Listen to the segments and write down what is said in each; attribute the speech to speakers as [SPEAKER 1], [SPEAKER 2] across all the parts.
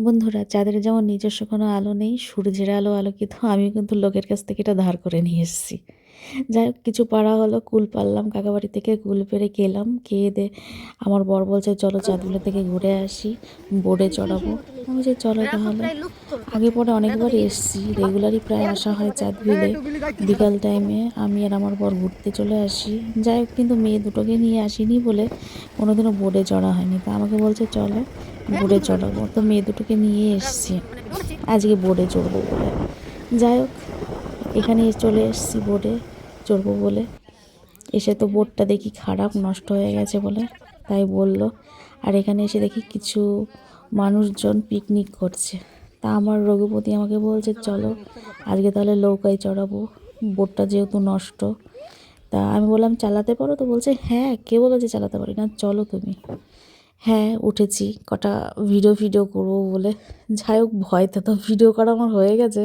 [SPEAKER 1] বন্ধুরা, যাদের যেমন নিজস্ব কোনো আলো নেই, সূর্যের আলো আলোকিত, আমি কিন্তু লোকের কাছ থেকে এটা ধার করে নিয়ে এসেছি। যাই হোক, কিছু পাড়া হলো, কুল পারলাম, কাকাবাড়ি থেকে কুল পেড়ে খেলাম। খেয়ে দিয়ে আমার বর বলছে চলো চাঁদবিলে থেকে ঘুরে আসি, বোটে চড়াবো। আমি যে চলো তাহলে। আগে পরে অনেকবারই এসেছি, রেগুলারই প্রায় আসা হয় চাঁদবিলে। বিকাল টাইমে আমি আর আমার বর ঘুরতে চলে আসি। যাই হোক, কিন্তু মেয়ে দুটোকে নিয়ে আসিনি বলে কোনোদিনও বোটে চড়া হয়নি। তা আমাকে বলছে চলো বোটে চড়াবো, তো মেয়ে দুটোকে নিয়ে এসছি আজকে বোটে চড়বো বলে। যাই হোক, এখানে চলে এসেছি বোটে চড়বো বলে। এসে তো বোটটা দেখি খারাপ, নষ্ট হয়ে গেছে বলে তাই বলল। আর এখানে এসে দেখি কিছু মানুষজন পিকনিক করছে। তা আমার রঘুপতি আমাকে বলছে চলো আজকে তাহলে নৌকায় চড়াবো, বোটটা যেহেতু নষ্ট। তা আমি বললাম চালাতে পারো? তো বলছে হ্যাঁ। কে বলেছে চালাতে পারি না, চলো তুমি। হ্যাঁ, উঠেছি কটা ভিডিও করবো বলে। যাই হোক, ভয়তে তো ভিডিও করা আমার হয়ে গেছে।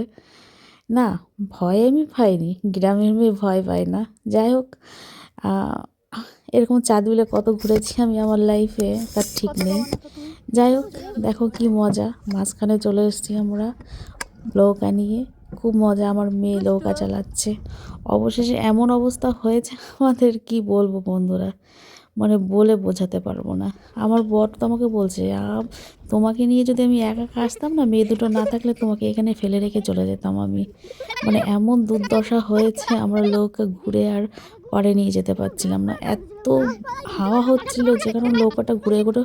[SPEAKER 1] না, ভয় আমি পাইনি, গ্রামের মেয়ে ভয় পায় না। যাই হোক, আহ, এরকম চাঁদবিলে কত ঘুরেছি আমি আমার লাইফে তার ঠিক নেই। যাই হোক, দেখো কি মজা, মাঝখানে চলে এসেছি আমরা নৌকা নিয়ে। খুব মজা, আমার মেয়ে নৌকা চালাচ্ছে। অবশেষে এমন অবস্থা হয়েছে আমাদের, কি বলবো বন্ধুরা, মানে বলে বোঝাতে পারবো না। আমার বর তো আমাকে বলছে তোমাকে নিয়ে যদি আমি একা একা আসতাম না, মেয়ে দুটো না থাকলে তোমাকে এখানে ফেলে রেখে চলে যেতাম আমি। মানে এমন দুর্দশা হয়েছে, আমরা নৌকা ঘুরে আর পাড়ে নিয়ে যেতে পারছিলাম না। এত হাওয়া হচ্ছিল যে কারণে নৌকাটা ঘুরে ঘুরে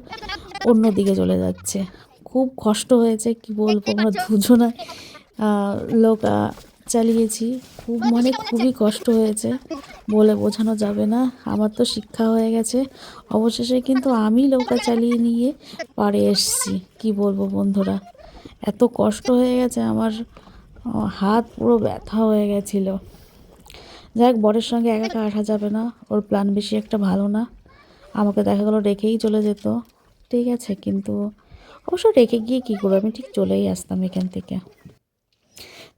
[SPEAKER 1] অন্য দিকে চলে যাচ্ছে। খুব কষ্ট হয়েছে, কি বলবো, আমরা দুজনা নৌকা চালিয়েছি। খুব মানে খুবই কষ্ট হয়েছে, বলে বোঝানো যাবে না। আমার তো শিক্ষা হয়ে গেছে। অবশেষে কিন্তু আমি নৌকা চালিয়ে নিয়ে পাড়ে এসেছি। কি বলবো বন্ধুরা, এত কষ্ট হয়ে গেছে আমার, হাত পুরো ব্যথা হয়ে গেছিলো। যাই হোক, বরের সঙ্গে একা একা আসা যাবে না, ওর প্ল্যান বেশি একটা ভালো না। আমাকে দেখা গেলো রেখেই চলে যেত, ঠিক আছে, কিন্তু অবশ্য রেখে গিয়ে কী করবো, আমি ঠিক চলেই আসতাম এখান থেকে।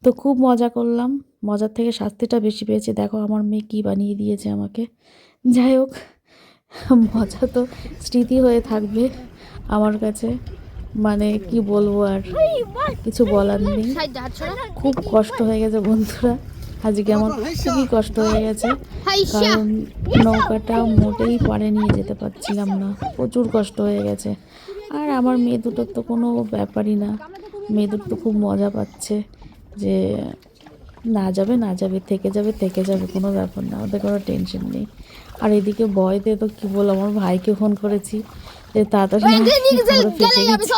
[SPEAKER 1] তো খুব মজা করলাম, মজার থেকে শাস্তিটা বেশি পেয়েছি। দেখো আমার মেয়ে কী বানিয়ে দিয়েছে আমাকে। যাই হোক, মজা তো স্মৃতি হয়ে থাকবে আমার কাছে, মানে কি বলবো, আর কিছু বলার নেই। খুব কষ্ট হয়ে গেছে বন্ধুরা, আজকে আমার খুবই কষ্ট হয়ে গেছে, কারণ নৌকাটা মোটেই পাড়ে নিয়ে যেতে পারছিলাম না, প্রচুর কষ্ট হয়ে গেছে। আর আমার মেয়ে দুটোর তো কোনো ব্যাপারই না, মেয়ে দুটো তো খুব মজা পাচ্ছে যে না যাবে না যাবে, থেকে যাবে, কোনো ব্যাপার না, ওদের কোনো টেনশন নেই। আর এদিকে ভয়তে তো কী বলবো, আমার ভাইকে ফোন করেছি যে তাড়াতাড়ি আমরা ফেসে গেছি,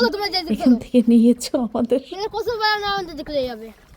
[SPEAKER 1] এখান থেকে নিয়েছো আমাদের।